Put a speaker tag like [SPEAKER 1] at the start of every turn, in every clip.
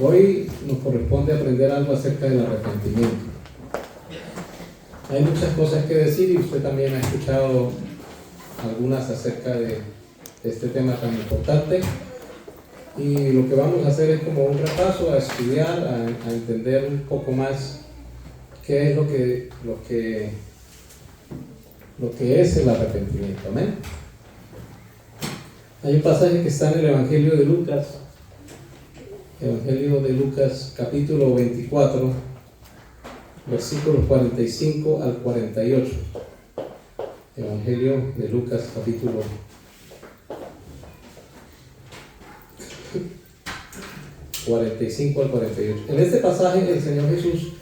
[SPEAKER 1] Hoy nos corresponde aprender algo acerca del arrepentimiento. Hay muchas cosas que decir y usted también ha escuchado algunas acerca de este tema tan importante. Y lo que vamos a hacer es como un repaso, a estudiar, a entender un poco más qué es lo que es el arrepentimiento. Amén. Hay un pasaje que está en el Evangelio de Lucas, capítulo 24, versículos 45 al 48. Evangelio de Lucas, capítulo 45 al 48. En este pasaje el Señor Jesús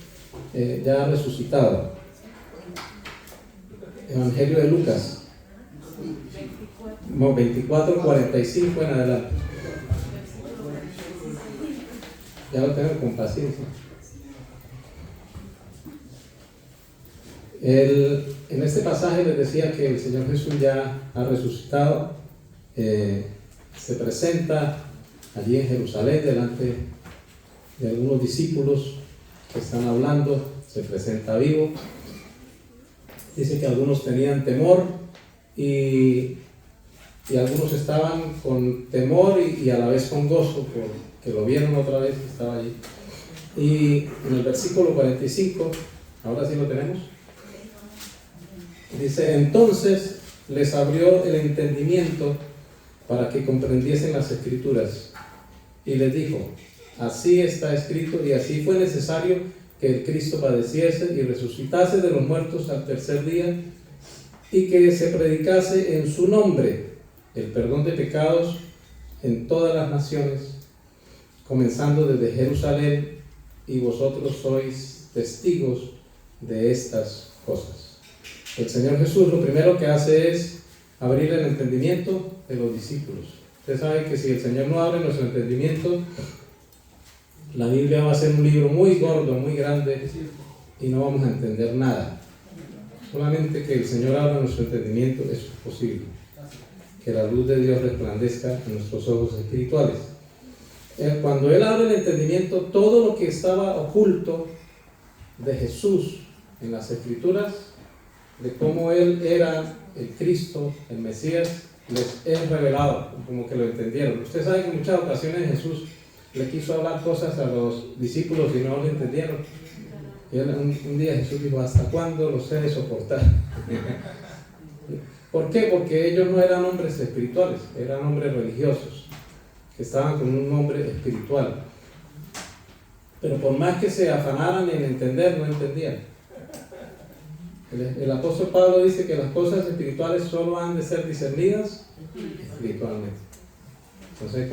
[SPEAKER 1] ya ha resucitado. Evangelio de Lucas 24, 45 en adelante. Ya lo tengo con paciencia. En este pasaje les decía que el Señor Jesús ya ha resucitado. Se presenta allí en Jerusalén delante de algunos discípulos que están hablando. Se presenta vivo. Dice que algunos tenían temor y algunos estaban con temor y a la vez con gozo porque lo vieron otra vez que estaba allí. Y en el versículo 45, ahora sí lo tenemos, dice: entonces les abrió el entendimiento para que comprendiesen las Escrituras y les dijo: así está escrito y así fue necesario que el Cristo padeciese y resucitase de los muertos al tercer día, y que se predicase en su nombre el perdón de pecados en todas las naciones, comenzando desde Jerusalén, y vosotros sois testigos de estas cosas. El Señor Jesús lo primero que hace es abrir el entendimiento de los discípulos. Usted sabe que si el Señor no abre nuestro entendimiento, la Biblia va a ser un libro muy gordo, muy grande, y no vamos a entender nada. Solamente que el Señor abra nuestro entendimiento es posible. Que la luz de Dios resplandezca en nuestros ojos espirituales. Cuando Él abre el entendimiento, todo lo que estaba oculto de Jesús en las Escrituras, de cómo Él era el Cristo, el Mesías, les es revelado, como que lo entendieron. Usted sabe que en muchas ocasiones Jesús le quiso hablar cosas a los discípulos y no lo entendieron. Y un día Jesús dijo: ¿hasta cuándo los he de soportar? ¿Por qué? Porque ellos no eran hombres espirituales, eran hombres religiosos, que estaban con un hombre espiritual. Pero por más que se afanaran en entender, no entendían. El apóstol Pablo dice que las cosas espirituales solo han de ser discernidas espiritualmente. Entonces,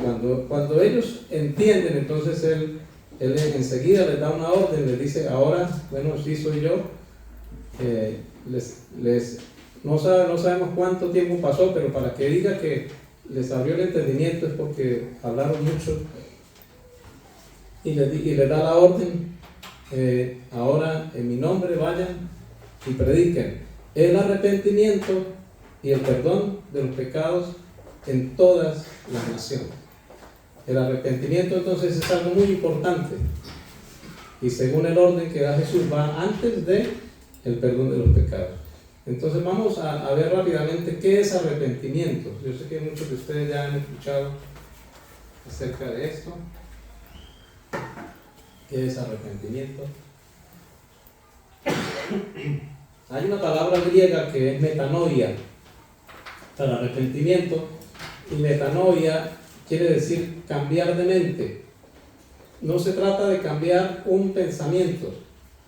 [SPEAKER 1] cuando ellos entienden, entonces él enseguida les da una orden, les dice: ahora, bueno, sí soy yo. No sabemos cuánto tiempo pasó, pero para que diga que les abrió el entendimiento es porque hablaron mucho. Y les da la orden: ahora en mi nombre vayan y prediquen el arrepentimiento y el perdón de los pecados en todas las naciones. El arrepentimiento entonces es algo muy importante, y según el orden que da Jesús va antes de el perdón de los pecados. Entonces vamos a ver rápidamente qué es arrepentimiento. Yo sé que muchos de ustedes ya han escuchado acerca de esto. ¿Qué es arrepentimiento? Hay una palabra griega que es metanoia para arrepentimiento, y metanoia quiere decir cambiar de mente. No se trata de cambiar un pensamiento,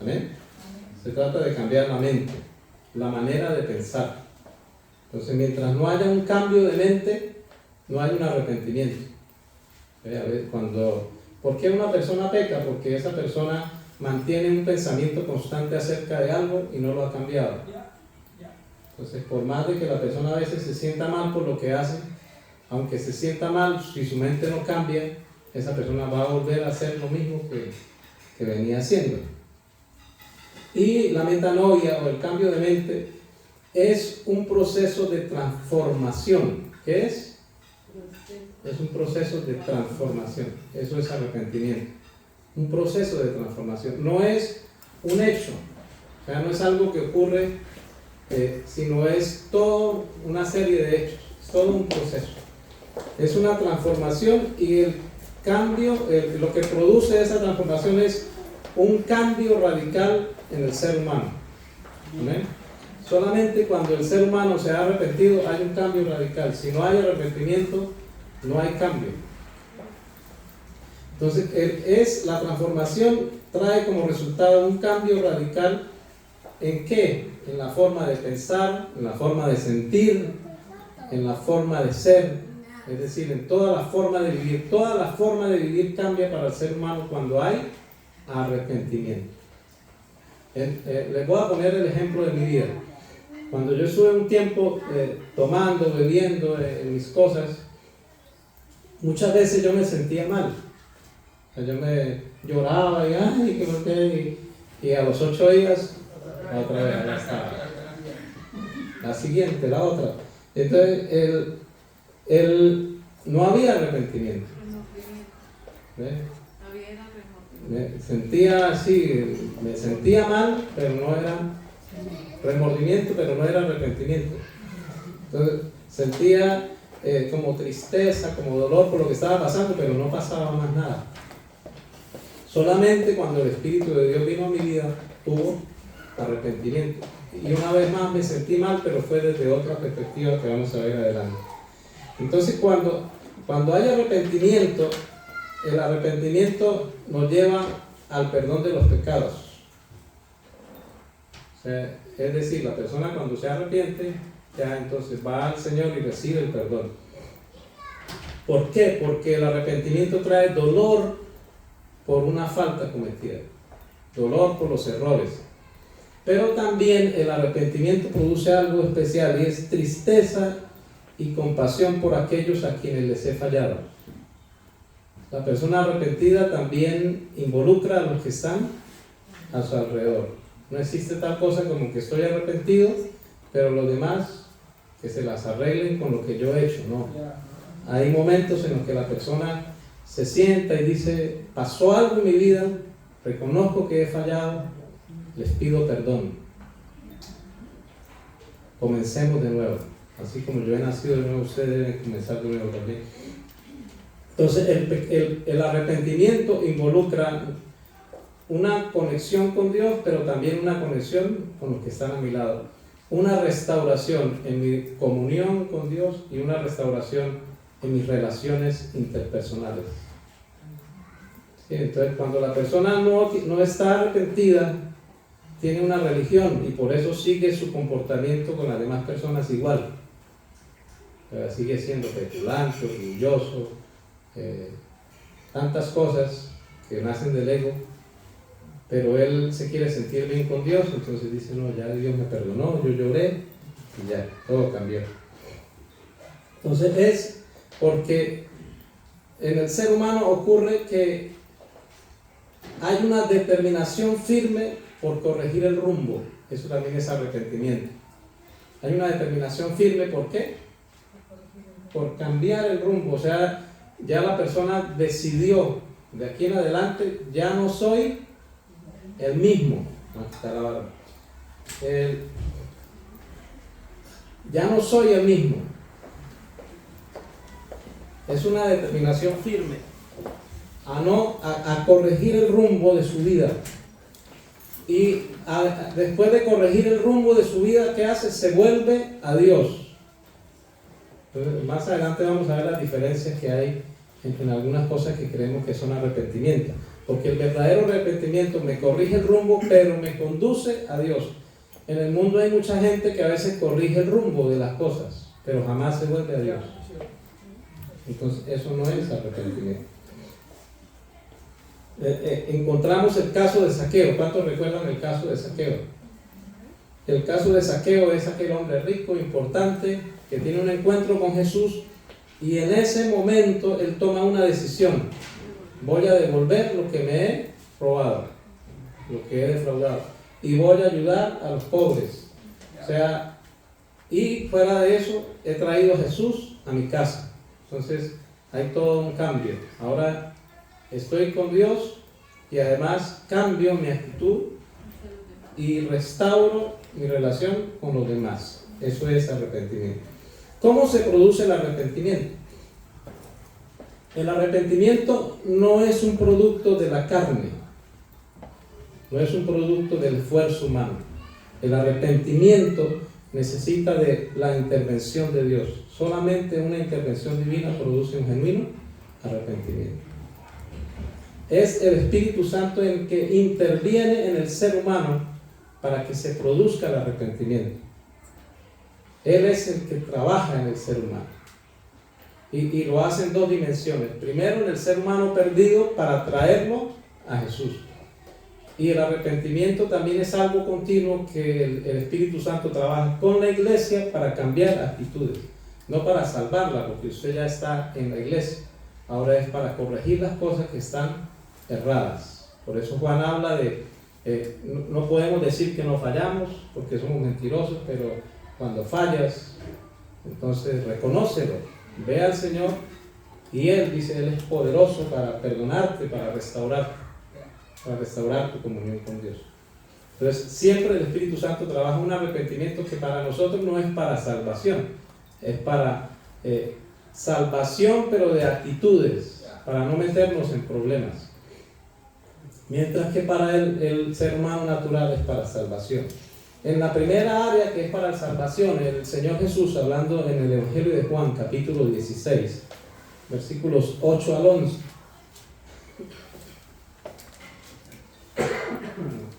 [SPEAKER 1] ¿amén? Se trata de cambiar la mente, la manera de pensar. Entonces, mientras no haya un cambio de mente, no hay un arrepentimiento. ¿Por qué una persona peca? Porque esa persona mantiene un pensamiento constante acerca de algo y no lo ha cambiado. Entonces, por más de que la persona a veces se sienta mal por lo que hace, aunque se sienta mal, si su mente no cambia, esa persona va a volver a hacer lo mismo que venía haciendo. Y la metanoia, o el cambio de mente, es un proceso de transformación. ¿Qué es? Es un proceso de transformación. Eso es arrepentimiento. un proceso de transformación. No es un hecho, o sea, no es algo que ocurre, sino es toda una serie de hechos, es todo un proceso. Es una transformación y el cambio, lo que produce esa transformación es un cambio radical en el ser humano. ¿Amén? Solamente cuando el ser humano se ha arrepentido hay un cambio radical. Si no hay arrepentimiento, no hay cambio. Entonces, la transformación trae como resultado un cambio radical. ¿En qué? En la forma de pensar, en la forma de sentir, en la forma de ser, es decir, en toda la forma de vivir. Toda la forma de vivir cambia para el ser humano cuando hay arrepentimiento. Les voy a poner el ejemplo de mi vida. Cuando yo estuve un tiempo tomando, bebiendo en mis cosas, muchas veces yo me sentía mal. O sea, yo me lloraba y ay, que no te... Y a los 8 días, otra vez, ya estaba. La siguiente, la otra. Entonces, no había arrepentimiento. ¿Ves? Me sentía así, me sentía mal, pero no era remordimiento, pero no era arrepentimiento. Entonces, sentía como tristeza, como dolor por lo que estaba pasando, pero no pasaba más nada. Solamente cuando el Espíritu de Dios vino a mi vida, hubo arrepentimiento. Y una vez más me sentí mal, pero fue desde otra perspectiva que vamos a ver adelante. Entonces, cuando hay arrepentimiento, el arrepentimiento nos lleva al perdón de los pecados. O sea, es decir, la persona cuando se arrepiente, ya entonces va al Señor y recibe el perdón. ¿Por qué? Porque el arrepentimiento trae dolor por una falta cometida, dolor por los errores. Pero también el arrepentimiento produce algo especial y es tristeza y compasión por aquellos a quienes les he fallado. La persona arrepentida también involucra a los que están a su alrededor. No existe tal cosa como que estoy arrepentido, pero los demás que se las arreglen con lo que yo he hecho. No. Hay momentos en los que la persona se sienta y dice, pasó algo en mi vida, reconozco que he fallado, les pido perdón. Comencemos de nuevo. Así como yo he nacido de nuevo, ustedes deben comenzar de nuevo también. Entonces, el arrepentimiento involucra una conexión con Dios, pero también una conexión con los que están a mi lado. Una restauración en mi comunión con Dios y una restauración en mis relaciones interpersonales. Sí, entonces, cuando la persona no está arrepentida, tiene una religión y por eso sigue su comportamiento con las demás personas igual. Sigue siendo petulante, orgulloso, tantas cosas que nacen del ego, pero él se quiere sentir bien con Dios, entonces dice, no, ya Dios me perdonó, yo lloré y ya, todo cambió. Entonces es porque en el ser humano ocurre que hay una determinación firme por corregir el rumbo. Eso también es arrepentimiento. Hay una determinación firme, ¿por qué? Por cambiar el rumbo. O sea, ya la persona decidió, de aquí en adelante ya no soy el mismo. Ya no soy el mismo. Es una determinación firme a corregir el rumbo de su vida. Y después de corregir el rumbo de su vida, ¿qué hace? Se vuelve a Dios. Entonces, más adelante vamos a ver las diferencias que hay en algunas cosas que creemos que son arrepentimiento. Porque el verdadero arrepentimiento me corrige el rumbo, pero me conduce a Dios. En el mundo hay mucha gente que a veces corrige el rumbo de las cosas, pero jamás se vuelve a Dios. Entonces, eso no es arrepentimiento. Encontramos el caso de Zaqueo. ¿Cuántos recuerdan el caso de Zaqueo? El caso de Zaqueo es aquel hombre rico, importante, que tiene un encuentro con Jesús y en ese momento él toma una decisión. Voy a devolver lo que me he robado, lo que he defraudado, y voy a ayudar a los pobres. O sea, y fuera de eso he traído a Jesús a mi casa. Entonces hay todo un cambio. Ahora estoy con Dios y además cambio mi actitud y restauro mi relación con los demás. Eso es arrepentimiento. ¿Cómo se produce el arrepentimiento? El arrepentimiento no es un producto de la carne, no es un producto del esfuerzo humano. El arrepentimiento necesita de la intervención de Dios. Solamente una intervención divina produce un genuino arrepentimiento. Es el Espíritu Santo el que interviene en el ser humano para que se produzca el arrepentimiento. Él es el que trabaja en el ser humano. Y lo hace en dos dimensiones. Primero, en el ser humano perdido para traerlo a Jesús. Y el arrepentimiento también es algo continuo que el Espíritu Santo trabaja con la iglesia para cambiar actitudes. No para salvarla, porque usted ya está en la iglesia. Ahora es para corregir las cosas que están erradas. Por eso Juan habla de, no podemos decir que no fallamos, porque somos mentirosos, pero cuando fallas, entonces reconócelo. Ve al Señor y Él dice, Él es poderoso para perdonarte, para restaurar tu comunión con Dios. Entonces siempre el Espíritu Santo trabaja un arrepentimiento que para nosotros no es para salvación, es para salvación, pero de actitudes, para no meternos en problemas. Mientras que para el ser humano natural es para salvación. En la primera área, que es para la salvación, el Señor Jesús, hablando en el Evangelio de Juan, capítulo 16, versículos 8 al 11.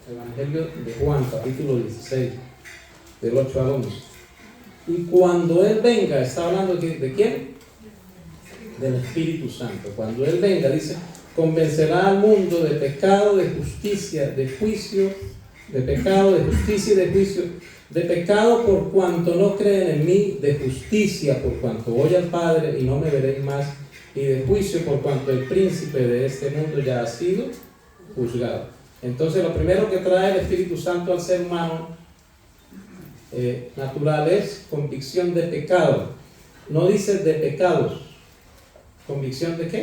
[SPEAKER 1] Evangelio de Juan, capítulo 16, del 8 al 11. Y cuando Él venga, está hablando de ¿quién? Del Espíritu Santo. Cuando Él venga, dice, convencerá al mundo de pecado, de justicia, de juicio, de pecado, de justicia y de juicio, de pecado por cuanto no creen en mí, de justicia por cuanto voy al Padre y no me veréis más, y de juicio por cuanto el príncipe de este mundo ya ha sido juzgado. Entonces lo primero que trae el Espíritu Santo al ser humano natural es convicción de pecado. No dice de pecados. ¿Convicción de qué?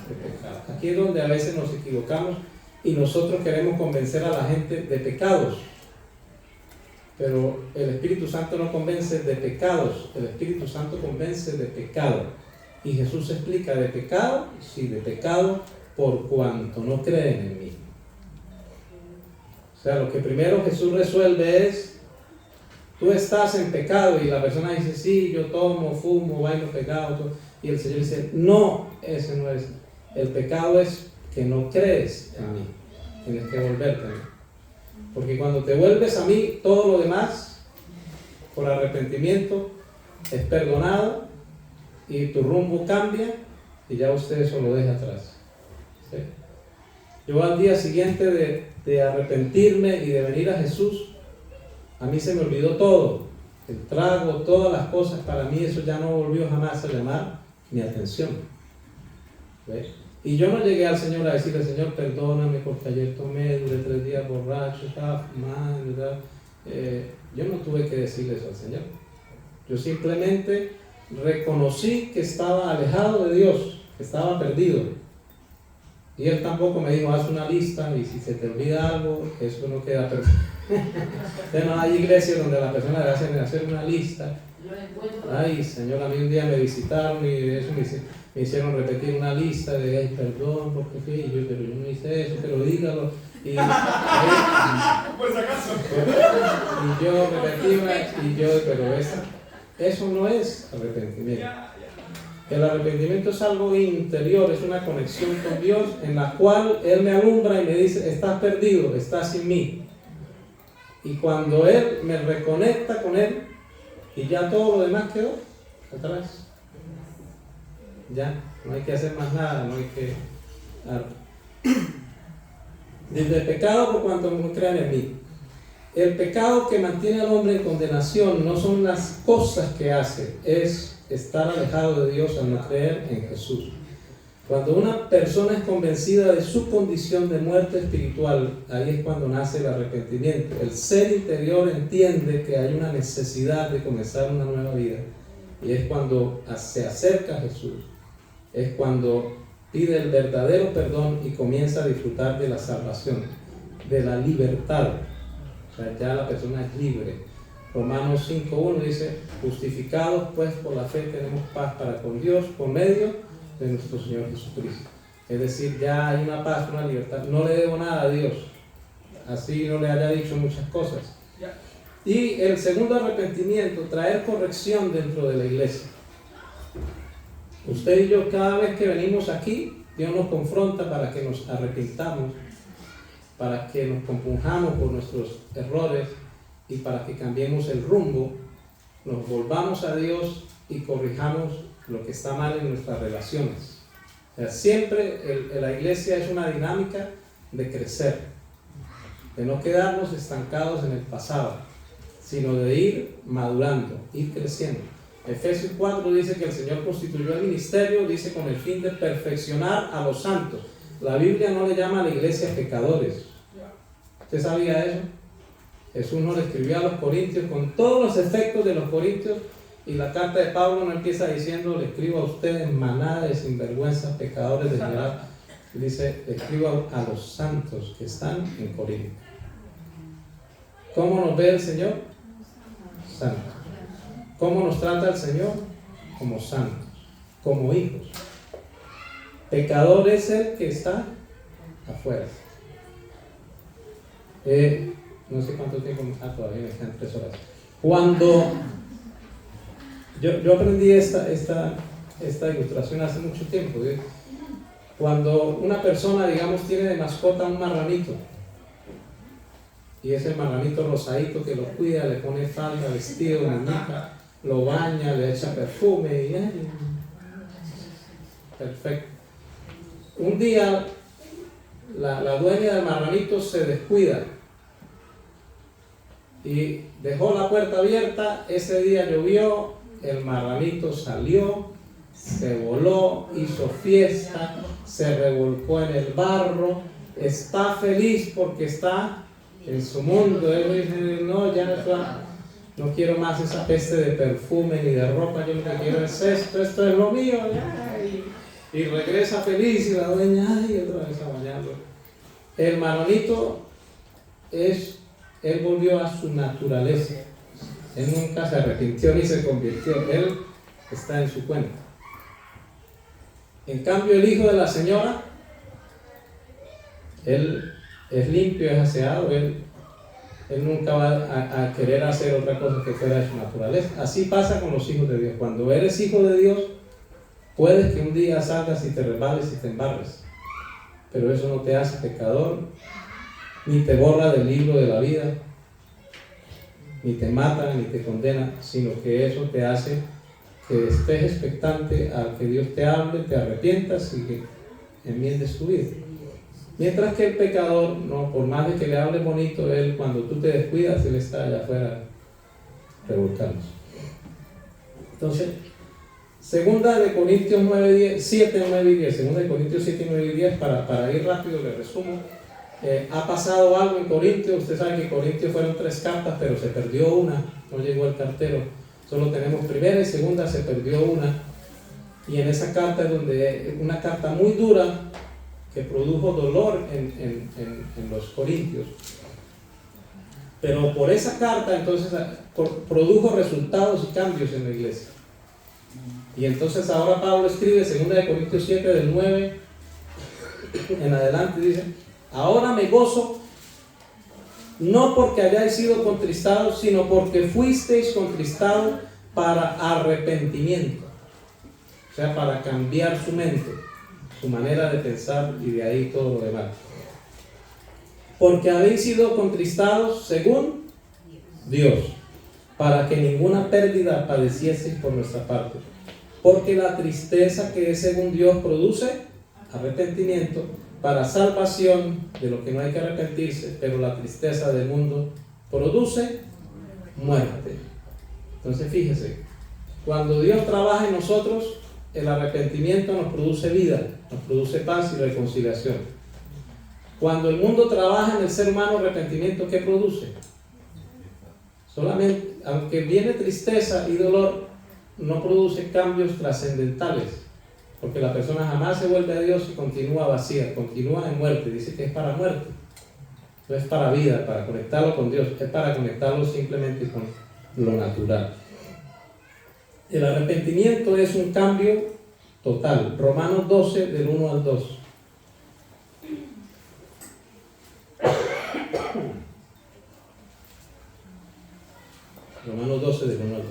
[SPEAKER 1] De pecado. Aquí es donde a veces nos equivocamos y nosotros queremos convencer a la gente de pecados, pero el Espíritu Santo no convence de pecados, el Espíritu Santo convence de pecado. Y Jesús explica de pecado, sí, de pecado por cuanto no creen en mí. O sea, lo que primero Jesús resuelve es, tú estás en pecado, y la persona dice, sí, yo tomo, fumo, bailo pecado, todo. Y el Señor dice, no, ese no es. El pecado es que no crees en mí, tienes que volverte a mí. Porque cuando te vuelves a mí, todo lo demás, por arrepentimiento, es perdonado y tu rumbo cambia y ya usted eso lo deja atrás. ¿Sí? Yo al día siguiente de arrepentirme y de venir a Jesús, a mí se me olvidó todo, el trago, todas las cosas, para mí eso ya no volvió jamás a llamar mi atención. ¿Ves? Y yo no llegué al Señor a decirle, Señor, perdóname porque ayer tomé, duré 3 días borracho, estaba fumando, ¿verdad? Yo no tuve que decirle eso al Señor. Yo simplemente reconocí que estaba alejado de Dios, que estaba perdido. Y Él tampoco me dijo, haz una lista y si se te olvida algo, eso no queda perfecto. No hay iglesias donde la persona le hacen hacer una lista. Ay, Señor, a mí un día me visitaron y eso me hicieron repetir una lista de ay, perdón, porque fui yo, pero yo no hice eso, pero dígalo. Y,
[SPEAKER 2] por si acaso.
[SPEAKER 1] Y yo repetí pero eso no es arrepentimiento. El arrepentimiento es algo interior, es una conexión con Dios en la cual Él me alumbra y me dice, estás perdido, estás sin mí. Y cuando Él me reconecta con Él, y ya todo lo demás quedó atrás. Ya, no hay que hacer más nada, no hay que... Desde el pecado por cuanto no crean en mí. El pecado que mantiene al hombre en condenación no son las cosas que hace, es estar alejado de Dios al no creer en Jesús. Cuando una persona es convencida de su condición de muerte espiritual, ahí es cuando nace el arrepentimiento. El ser interior entiende que hay una necesidad de comenzar una nueva vida. Y es cuando se acerca a Jesús. Es cuando pide el verdadero perdón y comienza a disfrutar de la salvación, de la libertad. O sea, ya la persona es libre. Romanos 5:1 dice: justificados pues por la fe tenemos paz para con Dios por medio de nuestro Señor Jesucristo. Es decir, ya hay una paz, una libertad. No le debo nada a Dios, así no le haya dicho muchas cosas. Y el segundo arrepentimiento, traer corrección dentro de la iglesia. Usted y yo, cada vez que venimos aquí, Dios nos confronta para que nos arrepintamos, para que nos compunjamos por nuestros errores y para que cambiemos el rumbo, nos volvamos a Dios y corrijamos lo que está mal en nuestras relaciones. O sea, siempre la iglesia es una dinámica de crecer, de no quedarnos estancados en el pasado, sino de ir madurando, ir creciendo. Efesios 4 dice que el Señor constituyó el ministerio, dice, con el fin de perfeccionar a los santos. La Biblia no le llama a la iglesia pecadores. ¿Usted sabía eso? Jesús no le escribió a los corintios con todos los efectos de los corintios, y la carta de Pablo no empieza diciendo: le escribo a ustedes, manada de sinvergüenzas, pecadores de maldad. Dice: le escribo a los santos que están en Corinto. ¿Cómo nos ve el Señor? Santos. ¿Cómo nos trata el Señor? Como santos, como hijos. Pecador es el que está afuera. No sé cuánto tiempo, todavía me quedan 3 horas. Cuando yo aprendí esta ilustración hace mucho tiempo. Cuando una persona, digamos, tiene de mascota un marranito, y es el marranito rosadito que lo cuida, le pone falda, vestido, muñeca, lo baña, le echa perfume y perfecto. Un día la dueña del marranito se descuida y dejó la puerta abierta. Ese día llovió, el marranito salió, se voló, hizo fiesta, se revolcó en el barro, está feliz porque está en su mundo. Él dice: no, ya no quiero más esa peste de perfume ni de ropa, yo lo que quiero es esto es lo mío. Y regresa feliz, y la dueña, otra vez a bañarlo. El marranito él volvió a su naturaleza. Él nunca se arrepintió ni se convirtió. Él está en su cuenta. En cambio, el hijo de la señora, él es limpio, es aseado. Él nunca va a querer hacer otra cosa que fuera de su naturaleza. Así pasa con los hijos de Dios. Cuando eres hijo de Dios, puedes que un día salgas y te resbales y te embarres, pero eso no te hace pecador, ni te borra del libro de la vida, ni te mata, ni te condena, sino que eso te hace que estés expectante a que Dios te hable, te arrepientas y que enmiendes tu vida. Mientras que el pecador, no, por más de que le hable bonito, él, cuando tú te descuidas, él está allá afuera revolcándose. Entonces, Segunda de Corintios 7, 9 y 10. Segunda de Corintios 7, 9 y 10, para ir rápido, le resumo. Ha pasado algo en Corintios. Usted sabe que en Corintios fueron 3 cartas, pero se perdió una, no llegó el cartero. Solo tenemos primera y segunda, se perdió una. Y en esa carta es donde una carta muy dura que produjo dolor en los corintios. Pero por esa carta entonces produjo resultados y cambios en la iglesia. Y entonces ahora Pablo escribe 2 de Corintios 7 del 9 en adelante, dice: ahora me gozo, no porque hayáis sido contristados, sino porque fuisteis contristados para arrepentimiento. O sea, para cambiar su mente, su manera de pensar, y de ahí todo lo demás. Porque habéis sido contristados según Dios, para que ninguna pérdida padecieseis por nuestra parte. Porque la tristeza que es según Dios produce arrepentimiento para salvación, de lo que no hay que arrepentirse, pero la tristeza del mundo produce muerte. Entonces fíjese, cuando Dios trabaja en nosotros, el arrepentimiento nos produce vida, nos produce paz y reconciliación. Cuando el mundo trabaja en el ser humano, arrepentimiento, ¿qué produce? Solamente, aunque viene tristeza y dolor, no produce cambios trascendentales. Porque la persona jamás se vuelve a Dios y continúa vacía, continúa en muerte. Dice que es para muerte, no es para vida, para conectarlo con Dios, es para conectarlo simplemente con lo natural. El arrepentimiento es un cambio total. Romanos 12, del 1 al 2. Romanos 12, del 1 al 2.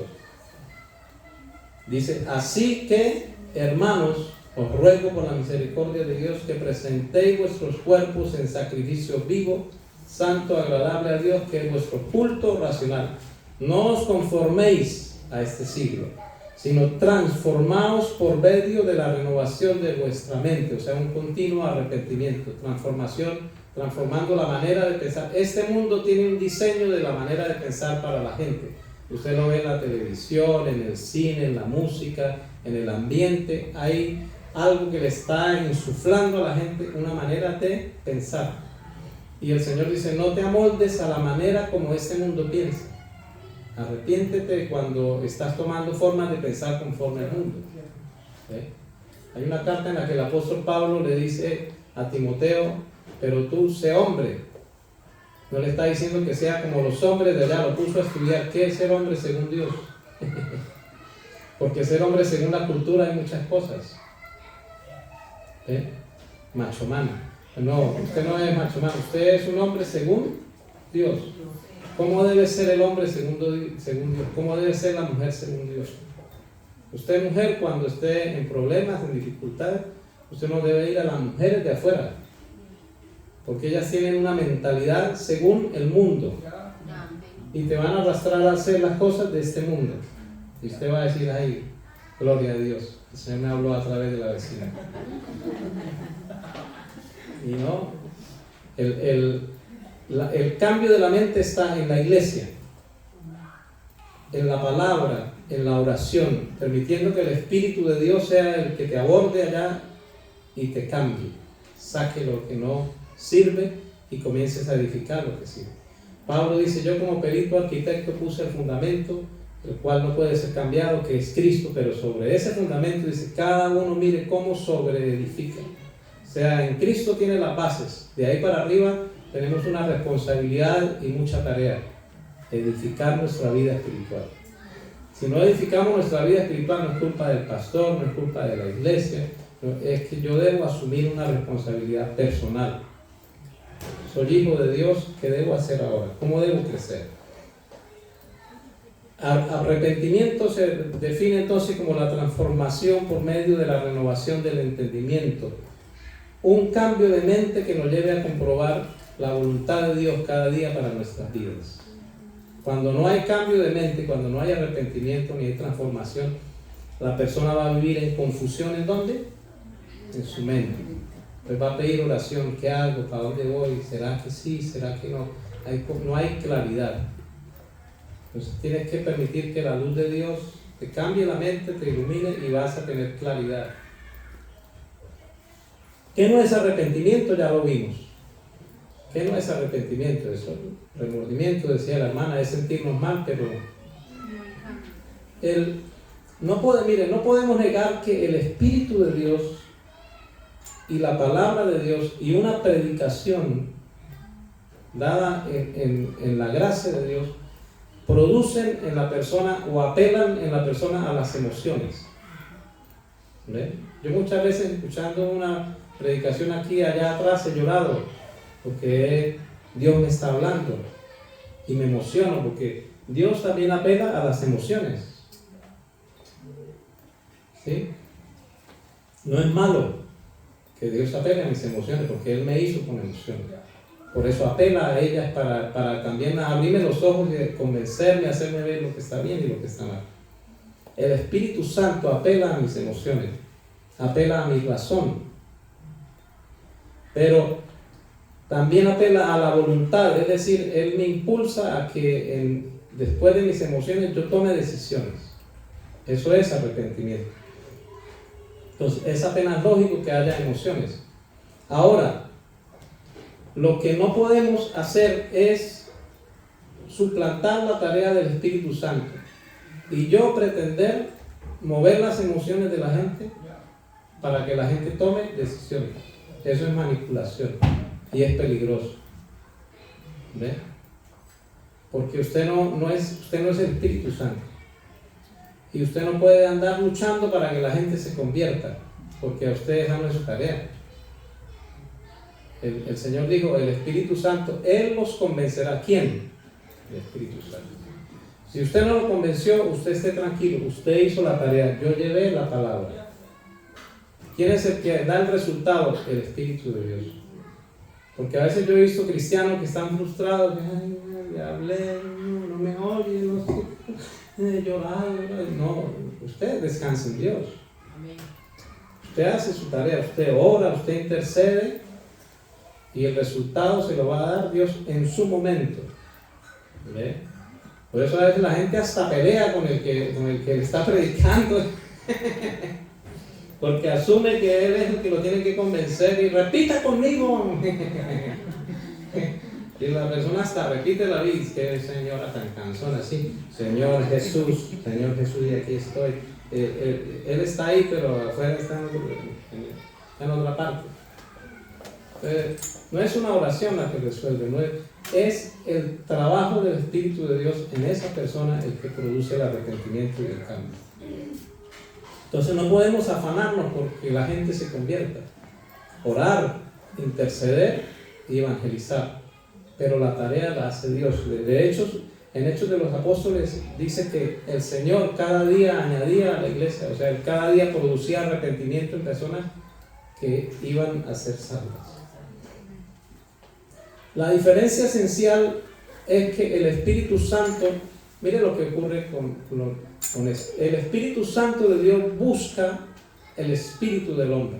[SPEAKER 1] Dice, así que, hermanos, os ruego por la misericordia de Dios que presentéis vuestros cuerpos en sacrificio vivo, santo, agradable a Dios, que es vuestro culto racional. No os conforméis a este siglo, sino transformaos por medio de la renovación de vuestra mente, o sea, un continuo arrepentimiento, transformando la manera de pensar. Este mundo tiene un diseño de la manera de pensar para la gente. Usted lo ve en la televisión, en el cine, en la música, en el ambiente. Hay algo que le está insuflando a la gente una manera de pensar. Y el Señor dice, no te amoldes a la manera como este mundo piensa. Arrepiéntete cuando estás tomando formas de pensar conforme al mundo. Hay una carta en la que el apóstol Pablo le dice a Timoteo, pero tú sé hombre. No le está diciendo que sea como los hombres de allá, lo puso a estudiar qué es ser hombre según Dios. Porque ser hombre según la cultura hay muchas cosas. Macho man. No, usted no es macho man, usted es un hombre según Dios. ¿Cómo debe ser el hombre según Dios? ¿Cómo debe ser la mujer según Dios? Usted, mujer, cuando esté en problemas, en dificultades, usted no debe ir a las mujeres de afuera, porque ellas tienen una mentalidad según el mundo y te van a arrastrar a hacer las cosas de este mundo. Y usted va a decir, ay, gloria a Dios, el Señor me habló a través de la vecina. Y no, el cambio de la mente está en la iglesia, en la palabra, en la oración, permitiendo que el Espíritu de Dios sea el que te aborde allá y te cambie, saque lo que no sirve y comiences a edificar lo que sirve. Pablo dice, yo como perito arquitecto puse el fundamento, el cual no puede ser cambiado, que es Cristo, pero sobre ese fundamento dice, cada uno mire cómo sobreedifica. O sea, en Cristo tiene las bases, de ahí para arriba tenemos una responsabilidad y mucha tarea, edificar nuestra vida espiritual. Si no edificamos nuestra vida espiritual, no es culpa del pastor, no es culpa de la iglesia, es que yo debo asumir una responsabilidad personal. Soy hijo de Dios, ¿qué debo hacer ahora? ¿Cómo debo crecer? Arrepentimiento se define entonces como la transformación por medio de la renovación del entendimiento. Un cambio de mente que nos lleve a comprobar la voluntad de Dios cada día para nuestras vidas. Cuando no hay cambio de mente, cuando no hay arrepentimiento ni hay transformación, la persona va a vivir en confusión. ¿En dónde? En su mente. Pues va a pedir oración, ¿qué hago? ¿Para dónde voy? ¿Será que sí? ¿Será que no? No hay claridad. Entonces tienes que permitir que la luz de Dios te cambie la mente, te ilumine y vas a tener claridad. ¿Qué no es arrepentimiento? Ya lo vimos. ¿Qué no es arrepentimiento? Eso, remordimiento, decía la hermana, es sentirnos mal, pero no podemos negar que el Espíritu de Dios y la palabra de Dios y una predicación dada en la gracia de Dios producen en la persona o apelan en la persona a las emociones. ¿Ve? Yo muchas veces escuchando una predicación aquí y allá atrás he llorado porque Dios me está hablando y me emociono porque Dios también apela a las emociones. ¿Sí? No es malo que Dios apele a mis emociones porque Él me hizo con emociones. Por eso apela a ellas para también abrirme los ojos y convencerme, hacerme ver lo que está bien y lo que está mal. El Espíritu Santo apela a mis emociones, apela a mi razón, pero también apela a la voluntad, es decir, Él me impulsa a que después de mis emociones yo tome decisiones. Eso es arrepentimiento. Entonces, es apenas lógico que haya emociones. Ahora, lo que no podemos hacer es suplantar la tarea del Espíritu Santo y yo pretender mover las emociones de la gente para que la gente tome decisiones. Eso es manipulación y es peligroso. ¿Ve? Porque usted no es el Espíritu Santo. Y usted no puede andar luchando para que la gente se convierta, porque a usted esa no es su tarea. El Señor dijo, el Espíritu Santo, Él los convencerá. ¿Quién? El Espíritu Santo. Si usted no lo convenció, usted esté tranquilo, usted hizo la tarea, yo llevé la palabra. ¿Quién es el que da el resultado? El Espíritu de Dios. Porque a veces yo he visto cristianos que están frustrados, que le hablé, no me oye, no sé, he llorado. No, usted descansa en Dios. Usted hace su tarea, usted ora, usted intercede y el resultado se lo va a dar Dios en su momento. ¿Ve? Por eso a veces la gente hasta pelea con el que le está predicando. Porque asume que él es el que lo tiene que convencer y repita conmigo. Y la persona hasta repite la vida, que señora tan cansona, así, Señor Jesús, y aquí estoy. Él está ahí, pero afuera está en otra parte. No es una oración la que resuelve, es el trabajo del Espíritu de Dios en esa persona el que produce el arrepentimiento y el cambio. Entonces no podemos afanarnos porque la gente se convierta. Orar, interceder y evangelizar. Pero la tarea la hace Dios. De hecho, en Hechos de los Apóstoles dice que el Señor cada día añadía a la iglesia, o sea, Él cada día producía arrepentimiento en personas que iban a ser salvas. La diferencia esencial es que el Espíritu Santo, mire lo que ocurre con esto. El Espíritu Santo de Dios busca el espíritu del hombre.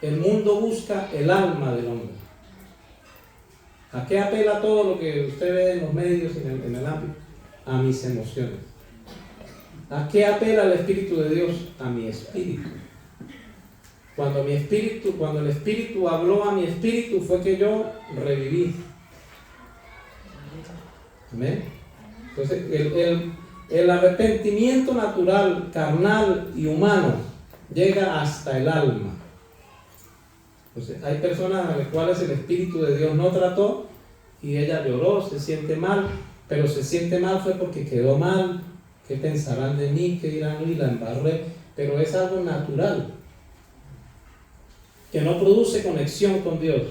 [SPEAKER 1] El mundo busca el alma del hombre. ¿A qué apela todo lo que usted ve en los medios y en el ámbito? A mis emociones. ¿A qué apela el Espíritu de Dios? A mi espíritu. Cuando el Espíritu habló a mi espíritu fue que yo reviví. ¿Amén? Entonces, el arrepentimiento natural, carnal y humano llega hasta el alma. Entonces, hay personas a las cuales el Espíritu de Dios no trató y ella lloró, se siente mal, pero se siente mal fue porque quedó mal. ¿Qué pensarán de mí? ¿Qué dirán? Y la embarré. Pero es algo natural, que no produce conexión con Dios,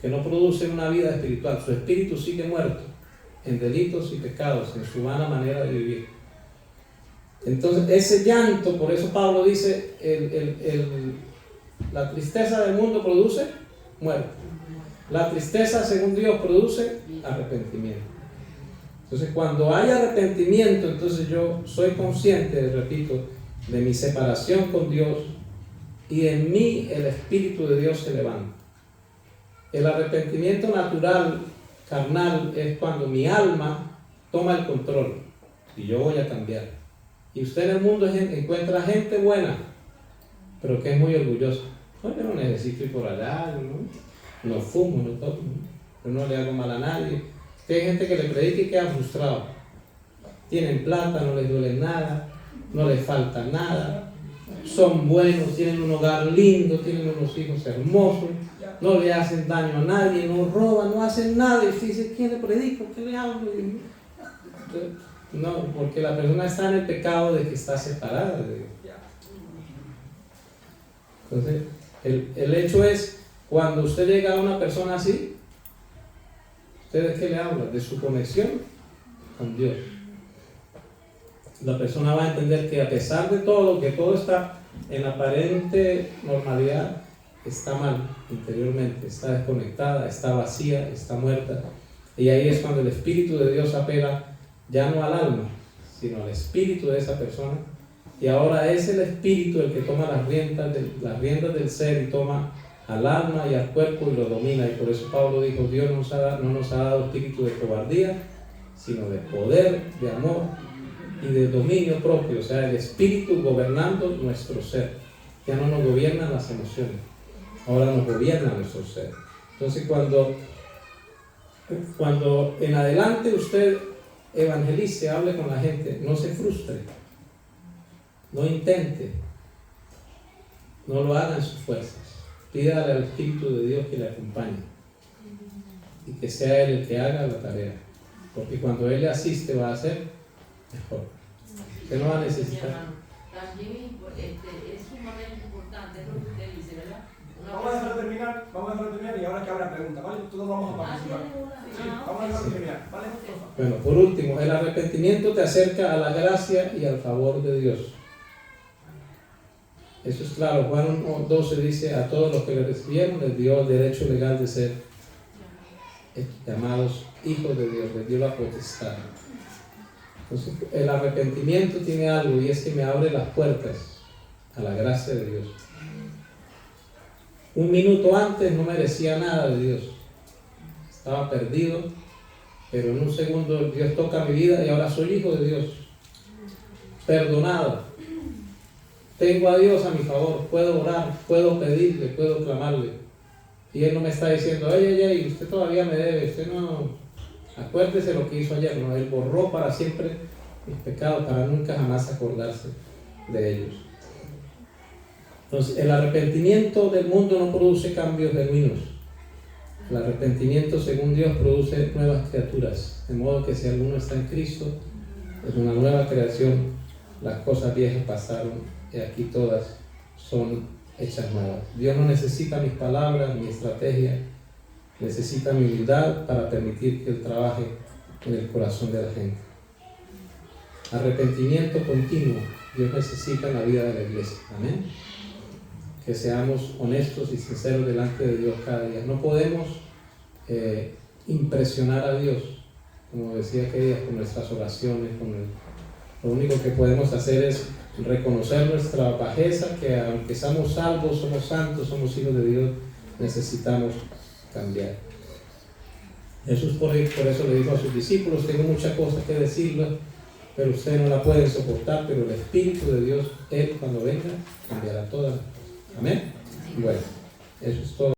[SPEAKER 1] que no produce una vida espiritual. Su espíritu sigue muerto en delitos y pecados, en su vana manera de vivir. Entonces ese llanto, por eso Pablo dice, la tristeza del mundo produce muerte. La tristeza según Dios produce arrepentimiento. Entonces cuando hay arrepentimiento, entonces yo soy consciente, repito, de mi separación con Dios, y en mí el Espíritu de Dios se levanta. El arrepentimiento natural, carnal, es cuando mi alma toma el control y yo voy a cambiar. Y usted en el mundo encuentra gente buena, pero que es muy orgullosa. No, yo no necesito ir por allá, no fumo, no tomo, yo no le hago mal a nadie. Hay gente que le predica y queda frustrado. Tienen plata, no les duele nada, no les falta nada. Son buenos, tienen un hogar lindo, tienen unos hijos hermosos, no le hacen daño a nadie, no roban, no hacen nada. Y usted dice, ¿qué le predico? ¿Qué le hablo? No, porque la persona está en el pecado de que está separada de Dios. Entonces, el hecho es, cuando usted llega a una persona así, ¿usted de qué le habla? De su conexión con Dios. La persona va a entender que a pesar de todo, que todo está en aparente normalidad, está mal interiormente, está desconectada, está vacía, está muerta. Y ahí es cuando el Espíritu de Dios apela ya no al alma, sino al espíritu de esa persona. Y ahora es el Espíritu el que toma las riendas del ser y toma al alma y al cuerpo y lo domina. Y por eso Pablo dijo, Dios no nos ha dado espíritu de cobardía, sino de poder, de amor y de dominio propio, o sea, el Espíritu gobernando nuestro ser. Ya no nos gobiernan las emociones, ahora nos gobierna nuestro ser. Entonces cuando en adelante usted evangelice, hable con la gente, no se frustre, no intente, No lo haga en sus fuerzas. Pídale al Espíritu de Dios que le acompañe y que sea Él el que haga la tarea. Porque cuando Él le asiste va a ser mejor. Usted no va a necesitar.
[SPEAKER 3] También es sumamente importante lo que usted dice, ¿verdad?
[SPEAKER 2] Vamos a dejarlo terminar y ahora que habrá preguntas, ¿vale? Todos vamos a participar. Sí, vamos a dejarlo terminar, ¿vale?
[SPEAKER 1] Bueno, por último, el arrepentimiento te acerca a la gracia y al favor de Dios. Eso es claro. Juan 1:12 dice: a todos los que le recibieron les dio el derecho legal de ser llamados hijos de Dios, les dio la potestad. Entonces, el arrepentimiento tiene algo, y es que me abre las puertas a la gracia de Dios. Un minuto antes no merecía nada de Dios, estaba perdido, pero en un segundo Dios toca mi vida y ahora soy hijo de Dios, perdonado. Tengo a Dios a mi favor, puedo orar, puedo pedirle, puedo clamarle. Y Él no me está diciendo: ey, usted todavía me debe, usted no, acuérdese lo que hizo ayer. No, Él borró para siempre mis pecados, para nunca jamás acordarse de ellos. Entonces, el arrepentimiento del mundo no produce cambios genuinos. El arrepentimiento, según Dios, produce nuevas criaturas. De modo que si alguno está en Cristo, es una nueva creación. Las cosas viejas pasaron y aquí todas son hechas nuevas. Dios no necesita mis palabras, mi estrategia, necesita mi humildad para permitir que Él trabaje en el corazón de la gente. Arrepentimiento continuo Dios necesita en la vida de la iglesia. Amén. Que seamos honestos y sinceros delante de Dios cada día. No podemos impresionar a Dios, como decía aquella, con nuestras oraciones, lo único que podemos hacer es reconocer nuestra bajeza, que aunque somos salvos, somos santos, somos hijos de Dios, necesitamos cambiar. Jesús por eso le dijo a sus discípulos: tengo muchas cosas que decirles, pero ustedes no la pueden soportar, pero el Espíritu de Dios, Él cuando venga, cambiará todas. Amén. Bueno, eso es todo.